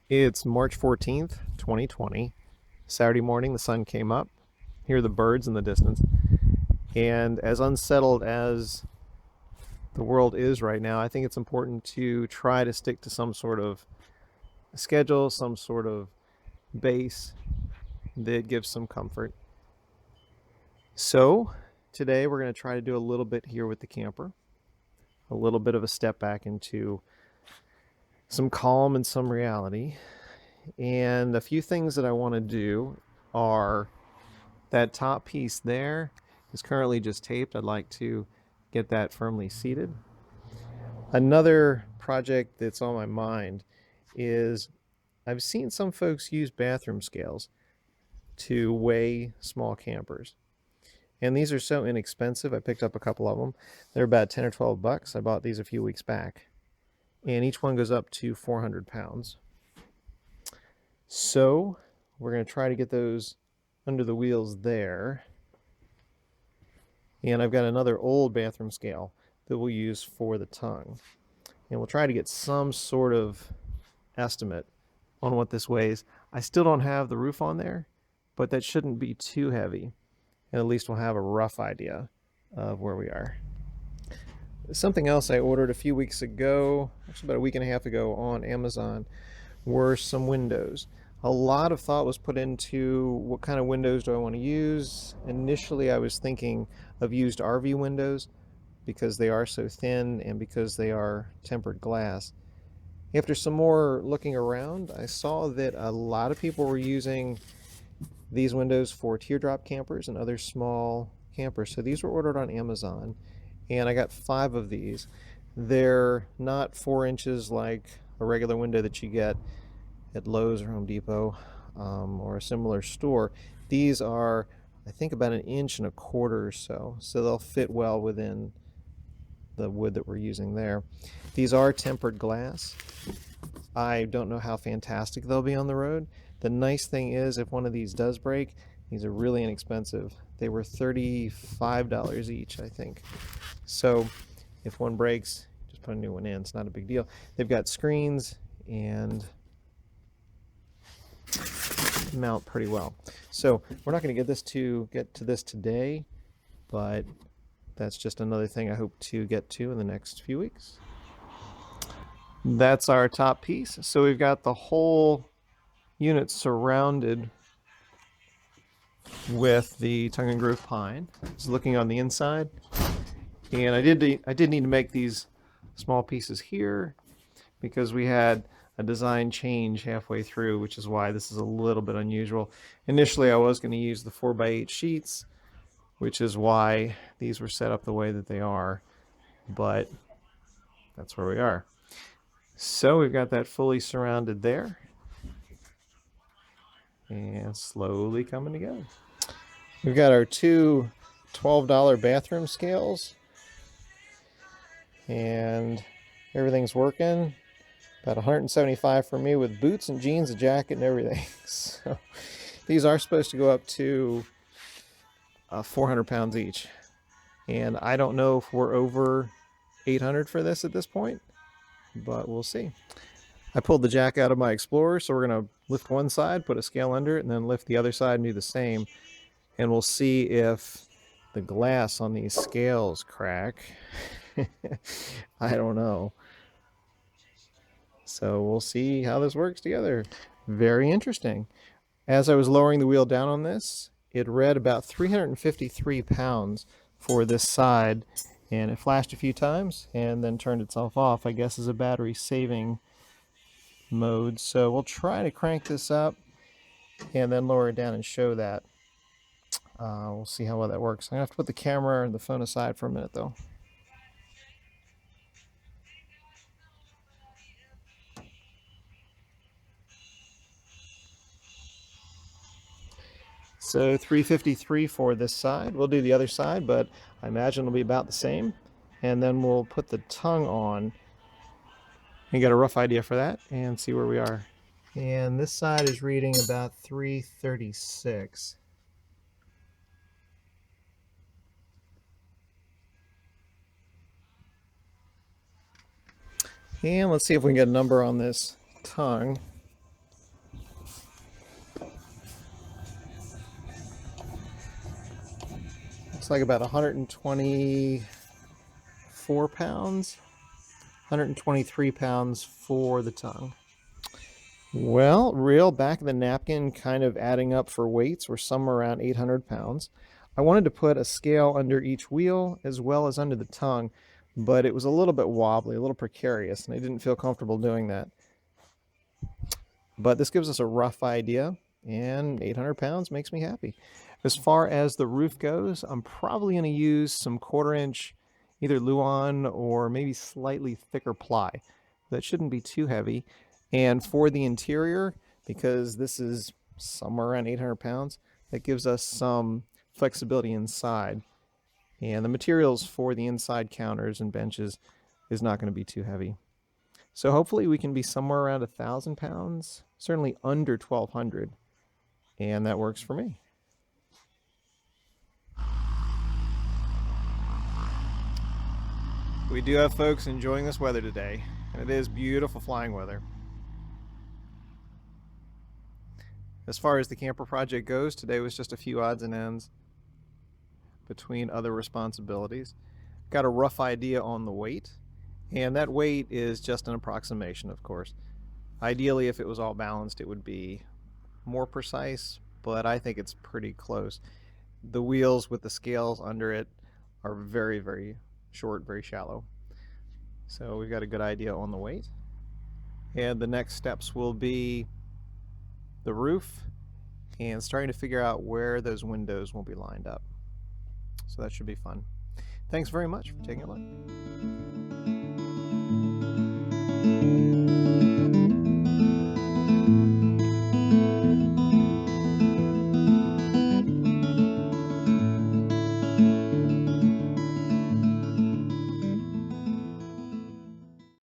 It's March 14th, 2020. Saturday morning, the sun came up. Hear the birds in the distance. And as unsettled as the world is right now, I think it's important to try to stick to some sort of schedule, some sort of base that gives some comfort. So, today we're going to try to do a little bit here with the camper, a little bit of a step back into some calm and some reality. And a few things that I want to do are that top piece there is currently just taped. I'd like to get that firmly seated. Another project that's on my mind is I've seen some folks use bathroom scales to weigh small campers. And these are so inexpensive. I picked up a couple of them. They're about 10 or 12 bucks. I bought these a few weeks back. And each one goes up to 400 pounds. So we're going to try to get those under the wheels there. And I've got another old bathroom scale that we'll use for the tongue. And we'll try to get some sort of estimate on what this weighs. I still don't have the roof on there, but that shouldn't be too heavy. And at least we'll have a rough idea of where we are. Something else I ordered a few weeks ago, actually about a week and a half ago on Amazon, were some windows. A lot of thought was put into what kind of windows do I want to use. Initially, I was thinking of used RV windows because they are so thin and because they are tempered glass. After some more looking around, I saw that a lot of people were using these windows for teardrop campers and other small campers. So these were ordered on Amazon, and I got 5 of these. They're not 4 inches like a regular window that you get at Lowe's or Home Depot or a similar store. These are, I think, about 1.25 inches or so they'll fit well within the wood that we're using there. These are tempered glass. I don't know how fantastic they'll be on the road. The nice thing is, if one of these does break, these are really inexpensive. They were $35 each, I think. So if one breaks, just put a new one in. It's not a big deal. They've got screens and mount pretty well. So we're not going to get to this today, but that's just another thing I hope to get to in the next few weeks. That's our top piece. So we've got the whole unit surrounded with the tongue and groove pine. It's looking on the inside. And I did need to make these small pieces here because we had a design change halfway through, which is why this is a little bit unusual. Initially, I was going to use the 4x8 sheets, which is why these were set up the way that they are, but that's where we are. So we've got that fully surrounded there and slowly coming together. We've got our 2 $12 bathroom scales and everything's working. About 175 for me with boots and jeans, a jacket, and everything. So these are supposed to go up to 400 pounds each. And I don't know if we're over 800 for this at this point, but we'll see. I pulled the jack out of my Explorer, so we're going to lift one side, put a scale under it, and then lift the other side and do the same. And we'll see if the glass on these scales crack. I don't know. So we'll see how this works together. Very interesting. As I was lowering the wheel down on this, it read about 353 pounds for this side, and it flashed a few times and then turned itself off, I guess, as a battery saving mode. So we'll try to crank this up and then lower it down and show that. We'll see how well that works. I'm going to have to put the camera and the phone aside for a minute, though. So 353 for this side. We'll do the other side, but I imagine it'll be about the same. And then we'll put the tongue on and get a rough idea for that and see where we are. And this side is reading about 336. And let's see if we can get a number on this tongue. looks like about 124 pounds, 123 pounds for the tongue. Well, real back of the napkin kind of adding up for weights. We're somewhere around 800 pounds. I wanted to put a scale under each wheel as well as under the tongue, but it was a little bit wobbly, a little precarious, and I didn't feel comfortable doing that. But this gives us a rough idea, and 800 pounds makes me happy. As far as the roof goes, I'm probably going to use some 1/4 inch either Luan or maybe slightly thicker ply. That shouldn't be too heavy. And for the interior, because this is somewhere around 800 pounds, that gives us some flexibility inside. And the materials for the inside counters and benches is not going to be too heavy. So hopefully we can be somewhere around 1,000 pounds, certainly under 1,200, and that works for me. We do have folks enjoying this weather today, and it is beautiful flying weather. As far as the camper project goes, today was just a few odds and ends between other responsibilities. Got a rough idea on the weight, and that weight is just an approximation, of course. Ideally, if it was all balanced, it would be more precise, but I think it's pretty close. The wheels with the scales under it are very, very short, very shallow. So we've got a good idea on the weight. And the next steps will be the roof and starting to figure out where those windows will be lined up. So that should be fun. Thanks very much for taking a look.